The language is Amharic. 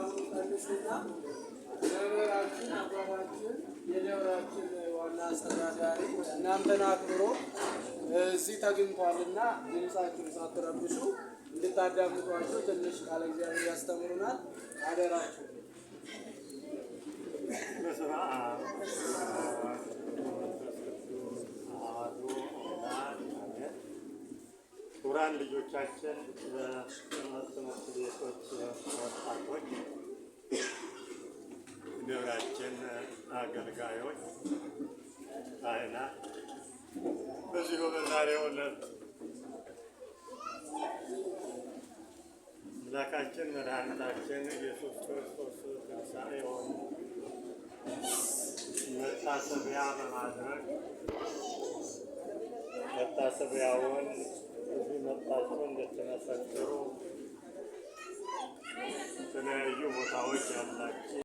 ከአሁኑ ቀንስና መምህራችን አባታችን የደብራችን ዋና አስተዳዳሪ እናንተን አክብሮ እዚህ ተገኝቷልና ድምፃችሁን ሳትረብሹ እንድታዳምጧቸው ትንሽ ቃለ እግዚአብሔር ያስተምሩናል። አደራችሁ። በስመ አብ አሜን። ክቡራን ልጆቻችን፣ በትምህርት ቤቶች ወጣቶች፣ ደብራችን አገልጋዮች፣ ካህናት በዚሁ በዛሬው ዕለት አምላካችን መድኃኒታችን ኢየሱስ ክርስቶስ ትንሣኤውን መታሰቢያ በማድረግ መታሰቢያውን እዚህ መጥታችሁ እንድትመሰክሩ የተለያዩ ቦታዎች ያላችሁ